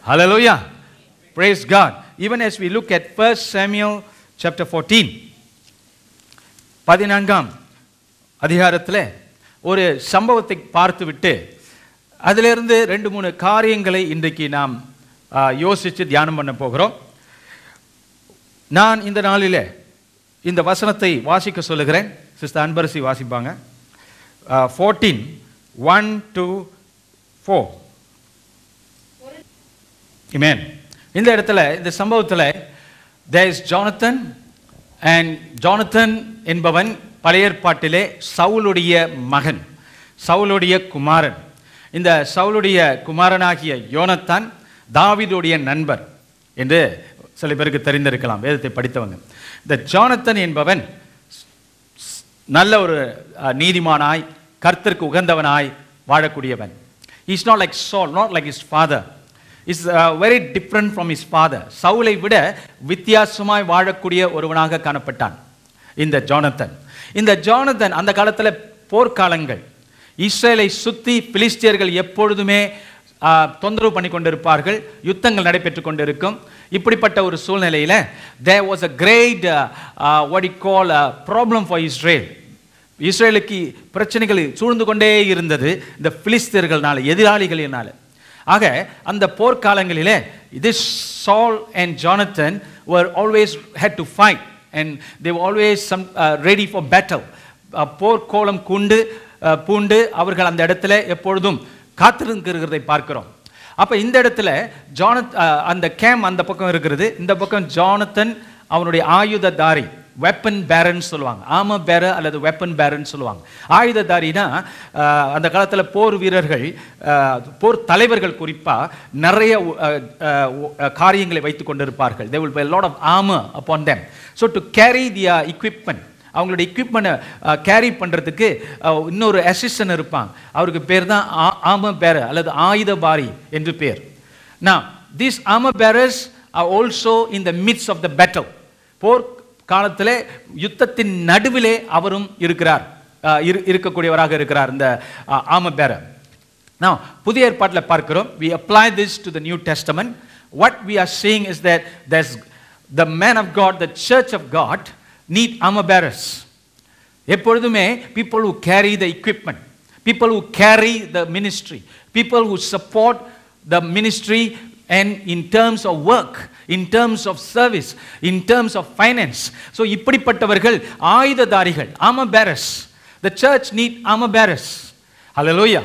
Hallelujah. Praise God. Even as we look at 1 Samuel chapter 14, 14ஆம் அதிகாரத்தில் ஒரு சம்பவத்தை பார்த்துவிட்டு அதிலிருந்து 2-3 காரியங்களை இன்றைக்கு நாம் யோசித்து தியானம் பண்ண போகிறோம். நான் இந்த நாளில் இந்த வசனத்தை வாசிக்க சொல்லுகிறேன். சிஸ்டர் அன்பரசி வாசிப்பாங்க. 14:1-4. Amen. இந்த இடத்துல இந்த சம்பவத்தில் there is Jonathan, and Jonathan என்பவன் பழைய ஏற்பாட்டிலே சவுலுடைய மகன், சவுலுடைய குமாரன். இந்த சவுலுடைய குமாரனாகிய யோனத்தான் தாவீதுடைய நண்பர் என்று சில பேருக்கு தெரிந்திருக்கலாம், வேதத்தை படித்தவங்க. இந்த ஜோனத்தன் என்பவன் நல்ல ஒரு நீதிமானாய் கர்த்தருக்கு உகந்தவனாய் வாழக்கூடியவன். He is not like Saul, not like his father. He is very different from his father. சவுலை விட வித்தியாசமாய் வாழக்கூடிய ஒருவனாக காணப்பட்டான் இந்த ஜோனத்தன். இந்த ஜோனத்தன் அந்த காலத்தில் போர்க்காலங்கள், இஸ்ரேலை சுற்றி பிலிஸ்தியர்கள் எப்பொழுதுமே தொந்தரவு பண்ணி கொண்டிருப்பார்கள், யுத்தங்கள் நடைபெற்று கொண்டிருக்கும். இப்படிப்பட்ட ஒரு சூழ்நிலையில் there was a great what you call a problem for Israel. இஸ்ரேலுக்கு பிரச்சனைகள் சூழ்ந்து கொண்டே இருந்தது இந்த பிலிஸ்தியர்களால, எதிராளிகளினால. ஆக அந்த போர்க்காலங்களிலே this Saul and Jonathan were always had to fight, and they were always ready for battle. போர்க்கோலம் பூண்டு அவர்கள் அந்த இடத்துல எப்பொழுதும் காத்திருக்கிறதை பார்க்கிறோம். அப்ப இந்த இடத்துல அந்த கேம் அந்த பக்கம் இருக்கிறது, இந்த பக்கம் ஜோனத்தன் அவனுடைய ஆயுததாரி, வெப்பன் பேரன் சொல்லுவாங்க, ஆர்மர் பேரர் அல்லது வெப்பன் பேரன் சொல்லுவாங்க. ஆயுததாரினா அந்த காலத்தில் போர் வீரர்கள், போர் தலைவர்கள் குறிப்பாக நிறைய காரியங்களை வைத்துக் கொண்டிருப்பார்கள். There will be a lot of armor upon them. So to carry their equipment, அவங்களுடைய எக்யூப்மெண்ட்டை கேரி பண்ணுறதுக்கு இன்னொரு அசிஸ்டன்ட் இருப்பாங்க, அவருக்கு பேர் தான் ஆர்மர் பேரர் அல்லது ஆயுதபாரி என்று பேர். Now these armor bearers are also in the midst of the battle. போர் காலத்தில் யுத்தத்தின் நடுவிலே அவரும் இருக்கக்கூடியவராக இருக்கிறார் இந்த ஆர்மர் பேரர். Now புதிய ஏற்பாட்டில் பார்க்கிறோம், we apply this to the New Testament. What we are seeing is that there's the man of God, the church of God need armor bearers. எப்பொழுதுமே people who carry the equipment, people who carry the ministry, people who support the ministry, and in terms of work, in terms of service, in terms of finance. So இப்படிப்பட்டவர்கள் ஆயுததாரிகள், armor bearers. The church need armor bearers. Hallelujah.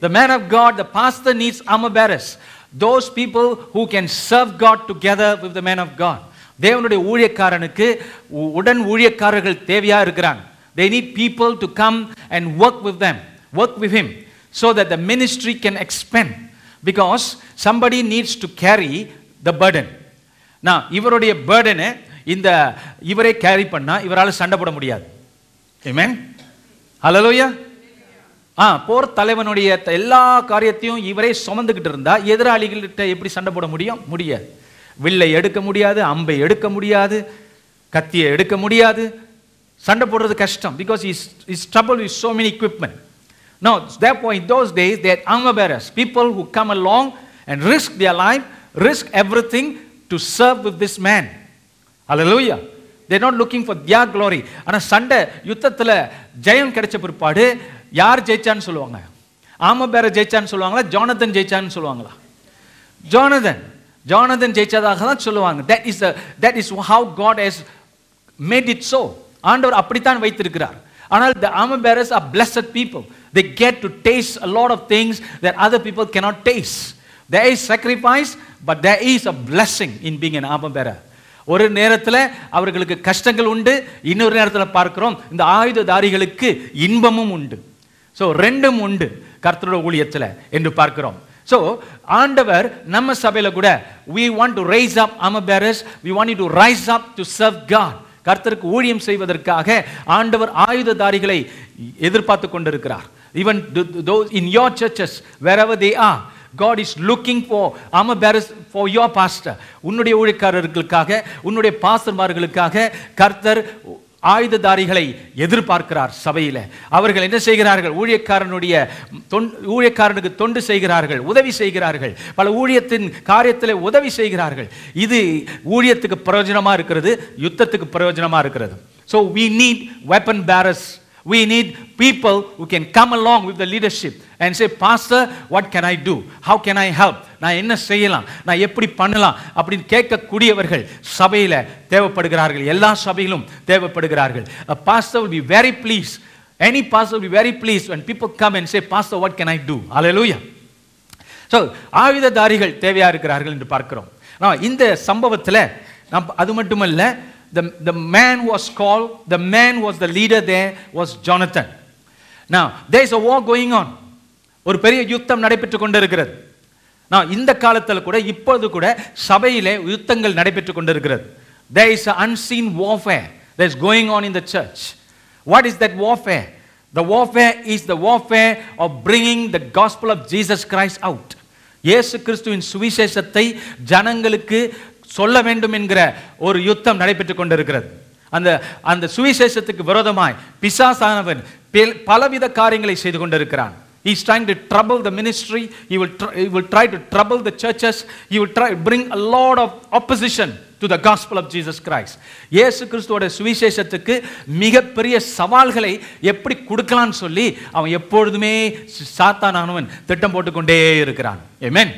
The man of God, the pastor needs armor bearers. Those people who can serve God together with the man of God. தேவனுடைய ஊழியக்காரனுக்கு உடன் ஊழியக்காரர்கள் தேவையா இருக்கிறாங்க. They need people to come and work with them, work with him, so that the ministry can expand, because somebody needs to carry the burden. Now இவருடைய burden-ஐ இவரே carry பண்ணா இவரால் சண்டை போட முடியாது. Amen. Hallelujah. போர் தலைவனுடைய எல்லா காரியத்தையும் இவரே சுமந்துக்கிட்டு இருந்தா எதிராளிகள்கிட்ட எப்படி சண்டை போட முடியாது. வில்லை எடுக்க முடியாது, அம்பை எடுக்க முடியாது, கத்தியை எடுக்க முடியாது, சண்டை போடுறது கஷ்டம், because he's troubled with so many equipment. Now therefore in those days they had armor bearers, people who come along and risk their life, risk everything to serve with this man. Hallelujah. They're not looking for their glory. ஆனா சண்டை யுத்தத்துல ஜெயம் கிடைச்ச பிற்பாடு யார் ஜெயிச்சான்னு சொல்லுவாங்க? Armour பேரர் ஜெயிச்சான்னு சொல்லுவாங்களா, Jonathan ஜெயிச்சான்னு சொல்லுவாங்களா? Jonathan ஜெயிச்சதாக தான் சொல்லுவாங்க. That is how God has made it so. ஆண்டவர் அப்படித்தான் வைத்திருக்கிறார். ஆனால் the armor bearers are blessed people. They get to taste a lot of things that other people cannot taste. There is sacrifice, but there is a blessing in being an armor bearer. ஒரு நேரத்தில் அவர்களுக்கு கஷ்டங்கள் உண்டு, இன்னொரு நேரத்தில் பார்க்கிறோம் இந்த ஆயுததாரிகளுக்கு இன்பமும் உண்டு. ஸோ ரெண்டும் உண்டு கர்த்தரோட ஊழியத்தில் என்று பார்க்கிறோம். So ஆண்டவர் நம்ம சபையில கூட we want to raise up armor bearers, we want you to rise up to serve God. கர்த்தருக்கு ஊழியம் செய்வதற்காக ஆண்டவர் ஆயுததாரிகளை எதிர்பார்த்து கொண்டிருக்கிறார். Even those in your churches, wherever they are, God is looking for armor bearers for your pastor. உன்னுடைய ஊழியக்காரர்களுக்காக, உன்னுடைய பாஸ்டர்மார்களுக்காக கர்த்தர் ஆயுததாரிகளை எதிர்பார்க்கிறார் சபையில. அவர்கள் என்ன செய்கிறார்கள்? ஊழியக்காரனுக்கு தொண்டு செய்கிறார்கள், உதவி செய்கிறார்கள், பல ஊழியத்தின் காரியத்தில் உதவி செய்கிறார்கள். இது ஊழியத்துக்கு பிரயோஜனமா இருக்கிறது, யுத்தத்துக்கு பிரயோஜனமா இருக்கிறது. So we need weapon bearers. We need people who can come along with the leadership and say, Pastor, what can I do? How can I help? நான் என்ன செய்யலாம், நான் எப்படி பண்ணலாம் அப்படின்னு கேட்கக்கூடியவர்கள் சபையில் தேவைப்படுகிறார்கள். எல்லா சபையிலும் தேவைப்படுகிறார்கள். A pastor will be very pleased. Any pastor will be very pleased when people come and say, Pastor, what can I do? Hallelujah. So ஆயுததாரிகள் தேவையா இருக்கிறார்கள் என்று பார்க்கிறோம். இந்த சம்பவத்தில் அது மட்டுமல்ல, the man was called, the man was the leader there, was Jonathan. Now there is a war going on. ஒரு பெரிய யுத்தம் நடைபெற்று கொண்டிருக்கிறது. நான் இந்த காலத்தில் கூட இப்பொழுது கூட சபையிலே யுத்தங்கள் நடைபெற்று கொண்டிருக்கிறது. There is an unseen warfare that is going on in the church. What is that warfare? The warfare is the warfare of bringing the gospel of Jesus Christ out. இயேசு கிறிஸ்துவின் சுவிசேஷத்தை ஜனங்களுக்கு சொல்ல வேண்டும் என்கிற ஒரு யுத்தம் நடைபெற்றுக் கொண்டிருக்கிறது. அந்த சுவிசேஷத்துக்கு விரோதமாய் பிசாசானவன் பலவித காரியங்களை செய்து கொண்டிருக்கிறான். He is trying to trouble the ministry. He will try to trouble the churches. He will try to bring a lot of opposition to the gospel of Jesus Christ. இயேசு கிறிஸ்துவோட சுவிசேஷத்துக்கு மிகப்பெரிய சவால்களை எப்படி கொடுக்கலாம்னு சொல்லி அவன் எப்பொழுதுமே சாத்தானானவன் திட்டம் போட்டுக்கொண்டே இருக்கிறான். Amen.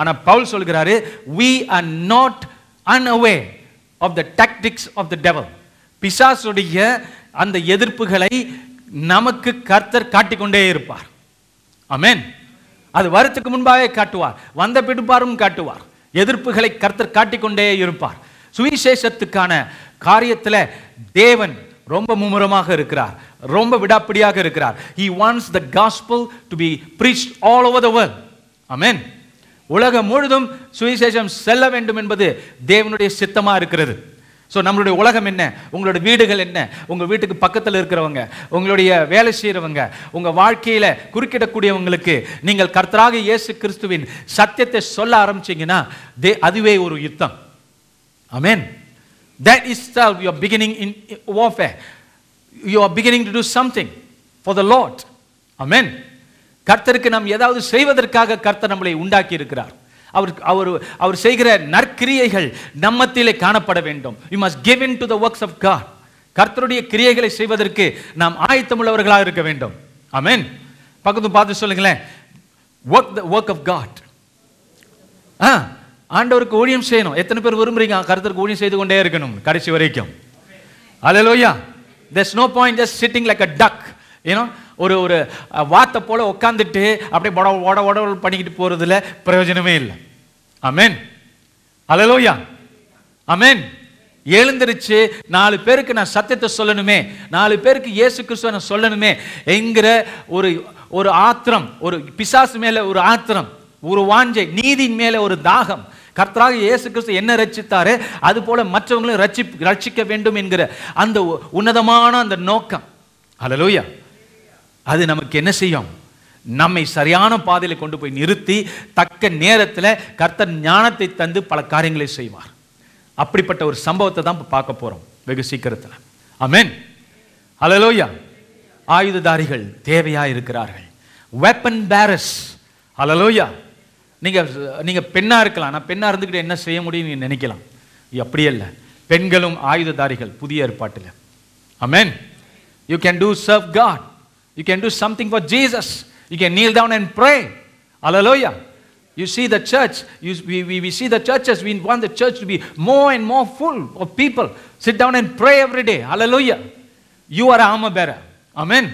ஆனா பவுல் சொல்கிறாரு, we are not unaware of the tactics of the devil. பிசாசுடைய அந்த எதிர்ப்புகளை நமக்கு கர்த்தர் காட்டிக்கொண்டே இருப்பார். ஆமென். அது வரத்துக்கு முன்பாகவே காட்டுவார், வந்த பிற்பாடும் காட்டுவார். எதிர்ப்புகளை கர்த்தர் காட்டிக்கொண்டே இருப்பார். சுவிசேஷத்துக்கான காரியத்தில் தேவன் ரொம்ப மும்முரமாக இருக்கிறார், ரொம்ப விடாப்பிடியாக இருக்கிறார். He wants the gospel to be preached all over the world. ஆமென். உலகம் முழுதும் சுவிசேஷம் செல்ல வேண்டும் என்பது தேவனுடைய சித்தமா இருக்கிறது. ஸோ நம்மளுடைய உலகம் என்ன, உங்களுடைய வீடுகள் என்ன, உங்கள் வீட்டுக்கு பக்கத்தில் இருக்கிறவங்க, உங்களுடைய வேலை செய்கிறவங்க, உங்கள் வாழ்க்கையில் குறுக்கிடக்கூடியவங்களுக்கு நீங்கள் கர்த்தராக இயேசு கிறிஸ்துவின் சத்தியத்தை சொல்ல ஆரம்பிச்சீங்கன்னா அதுவே ஒரு யுத்தம். ஆமென். That is itself you are beginning in warfare. You are beginning to do something for the Lord. Amen. கர்த்தருக்கு நாம் ஏதாவது செய்வதற்காக கர்த்தர் நம்மளை உண்டாக்கி இருக்கிறார். அவர் செய்கிற நற்கிரியைகள் நம்மத்திலே காணப்பட வேண்டும். We must give in to the works of God. கர்த்தருடைய கிரியைகளை செய்வதற்கு நாம் ஆயத்தமுள்ளவர்களாக இருக்க வேண்டும். ஆமென். பக்கத்து பார்த்து சொல்லுங்களேன், work the work of God. ஆண்டவருக்கு ஊழியம் செய்யணும். எத்தனை பேர் விரும்புறீங்க கர்த்தருக்கு ஊழியம் செய்து கொண்டே இருக்கணும் கடைசி வரைக்கும்? Hallelujah. There's no point just sitting like a duck, you know, ஒரு வாத்தை போல உட்காந்துட்டு அப்படியே வட பண்ணிக்கிட்டு போறதுல பிரயோஜனமே இல்லை. ஆமென். ஹல்லேலூயா. ஆமென். எழுந்திருச்சு 4 பேருக்கு நான் சத்தியத்தை சொல்லணுமே, 4 பேருக்கு இயேசு கிறிஸ்துவை நான் சொல்லணுமே என்கிற ஒரு ஆத்திரம், ஒரு பிசாசு மேல ஒரு ஆத்திரம், ஒரு வாஞ்சை, நீதியின் மேல ஒரு தாகம். கர்த்தராக இயேசு கிறிஸ்து என்ன ரட்சித்தாரே அது போல மற்றவங்களும் ரட்சிக்க வேண்டும் என்கிற அந்த உன்னதமான அந்த நோக்கம். ஹல்லேலூயா. அது நமக்கு என்ன செய்யும்? நம்மை சரியான பாதையில் கொண்டு போய் நிறுத்தி தக்க நேரத்தில் கர்த்தர் ஞானத்தை தந்து பல காரியங்களை செய்வார். அப்படிப்பட்ட ஒரு சம்பவத்தை தான் பார்க்க போறோம் வெகு சீக்கிரத்தில். ஆமென். ஹல்லேலூயா. ஆயுததாரிகள் தேவையா இருக்கிறார்கள். Weapon bearers. ஹல்லேலூயா. நீங்க பெண்ணா இருக்கலாம், நான் பெண்ணா இருந்துக்கிட்டு என்ன செய்ய முடியும் நீங்க நினைக்கலாம். அப்படியே இல்லை, பெண்களும் ஆயுததாரிகள் புதிய ஏற்பாட்டில். ஆமென். You can do serve God. You can do something for Jesus. You can kneel down and pray. Hallelujah. You see the church. We see the churches. We want the church to be more and more full of people. Sit down and pray every day. Hallelujah. You are an armor bearer. Amen.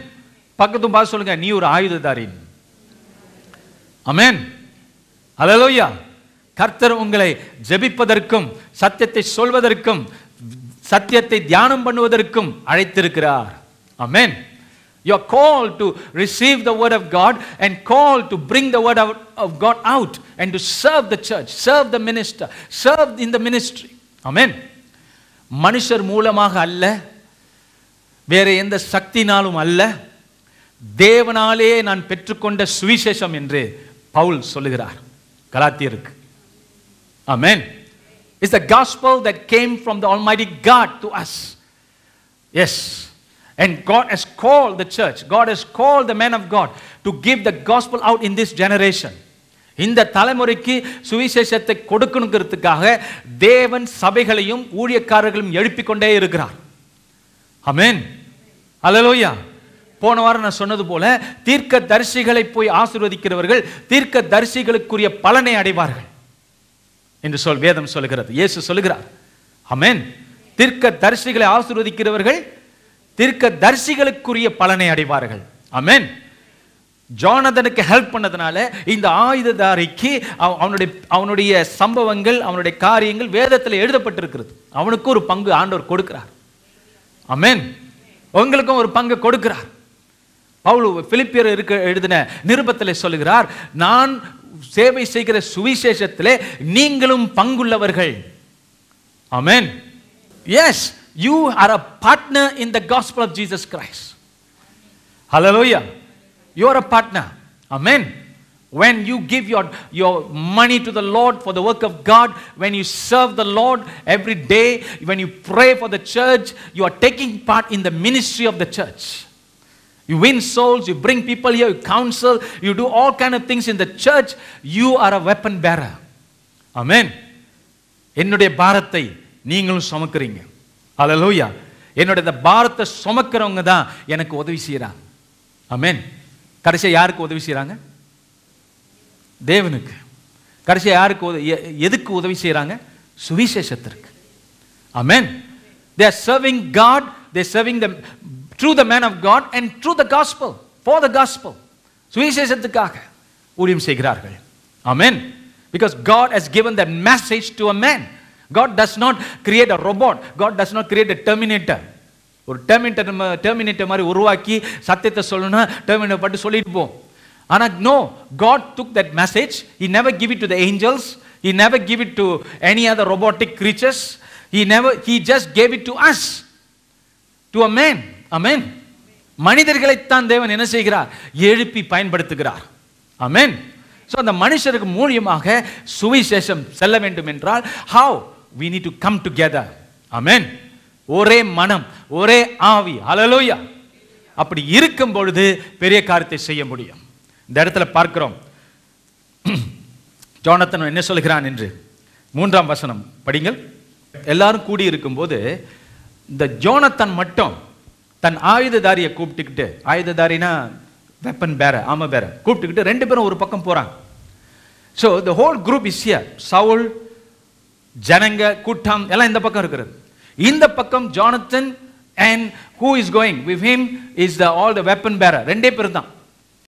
பக்கத்து பார்த்து சொல்லுங்க, நீ ஒரு ஆயுததாரி. Amen. Hallelujah. கர்த்தர் உங்களை ஜெபிப்பதற்கும் சத்தியத்தை சொல்வதற்கும் சத்தியத்தை தியானம் பண்ணுவதற்கும் அழைத்திருக்கிறார். Amen. You are called to receive the word of God and called to bring the word of God out and to serve the church, serve the minister, serve in the ministry. Amen. மனுஷர் மூலமாக அல்ல, வேற எந்த சக்தினாலும் அல்ல, தேவனாலே நான் பெற்றுக்கொண்ட சுவிசேஷம் என்று பவுல் சொல்லுகிறார் கலாத்தியருக்கு. Amen. It's the gospel that came from the Almighty God to us. Yes. And God has called the church, God has called the men of God to give the gospel out in this generation. இந்த தலைமுறைக்கு சுவிசேஷத்தை கொடுக்கணுங்கிறதுக்காக தேவன் சபைகளையும் ஊழியக்காரர்களையும் எழுப்பிக் கொண்டே இருக்கிறார். ஆமென். அல்லேலூயா. போன வாரம் நான் சொன்னது போல தீர்க்க தரிசிகளை போய் ஆசீர்வதிக்கிறவர்கள் தீர்க்க தரிசிகளுக்குரிய பலனை அடைவார்கள் என்று வேதம் சொல்லுகிறது. இயேசு சொல்லுகிறார். ஆமென். தீர்க்க தரிசிகளை ஆசீர்வதிக்கிறவர்கள் தீர்க்க தரிசிகளுக்குரிய பலனை அடைவார்கள். ஆமென். ஜோனதனுக்கு ஹெல்ப் பண்ணதுனால இந்த ஆயுததாரிக்கு அவனுடைய சம்பவங்கள் அவனுடைய காரியங்கள் வேதத்தில் எழுதப்பட்டிருக்கிறது. அவனுக்கு ஒரு பங்கு ஆண்டவர் கொடுக்கிறார். ஆமென். உங்களுக்கும் ஒரு பங்கு கொடுக்கிறார். பவுல் பிலிப்பியர் எழுதின நிருபத்தில் சொல்லுகிறார், நான் சேவை செய்கிற சுவிசேஷத்திலே நீங்களும் பங்குள்ளவர்கள். ஆமென். Yes, you are a partner in the gospel of Jesus Christ. Hallelujah. You are a partner. Amen. When you give your money to the Lord for the work of God, when you serve the Lord every day, when you pray for the church, you are taking part in the ministry of the church. You win souls, you bring people here, you counsel, you do all kind of things in the church. You are a weapon bearer. Amen. என்னுடைய பாரத்தை நீங்களும் சுமக்கிறீங்க. அல்லேலூயா. என்னுடைய பாரத்தை சுமக்கிறவங்க தான் எனக்கு உதவி செய்யறாங்க. ஆமென். கடைசியா யாருக்கு உதவி செய்யறாங்க? தேவனுக்கு. கடைசியா யாருக்கு எதுக்கு உதவி செய்யறாங்க? சுவிசேஷத்திற்கு. ஆமென். They are serving God, they are serving them through the man of God and through the gospel, for the gospel. சுவிசேஷத்துக்காக ஊழியம் செய்கிறார்கள். ஆமென். Because God has given that message to a man. God does not create a robot. God does not create a terminator. ஒரு terminator மாதிரி உருவாக்கி சத்தியத்தை சொல்லணும்னா terminator பட்டு சொல்லிட்டு போ. ஆனா no, God took that message. He never give it to the angels. He never give it to any other robotic creatures. He just gave it to us, to a man. Amen. மனிதர்களைத்தான் தேவன் என்ன செய்கிறார்? எழுப்பி பயன்படுத்துகிறார். ஆமென். So அந்த மனுஷருக்கு மூலமாக சுவிசேஷம் செல்ல வேண்டும் என்றால் how we need to come together. Amen. ஒரே மனம், ஒரே ஆவி. ஹல்லேலூயா. அப்படி இருக்கும் பொழுது பெரிய காரியத்தை செய்ய முடியும். இந்த இடத்துல பார்க்கிறோம் ஜோனத்தன் என்ன சொல்கிறான் என்று 3ஆம் வசனம் படிங்கள். எல்லாரும் கூடி இருக்கும்போது இந்த ஜோனத்தன் மட்டும் தன் ஆயுததாரியை கூப்பிட்டுக்கிட்டு, ஆயுததாரினா வெப்பன் பேர, ஆம பேர கூப்பிட்டுக்கிட்டு ரெண்டு பேரும் ஒரு பக்கம் போறாங்க. So the whole group is here. Saul, ஜனங்க கூட்டம் எல்லாம் இந்த பக்கம் இருக்கிறது. இந்த பக்கம் Jonathan and who is going with him is all the weapon bearer. ரெண்டே பேர் தான்.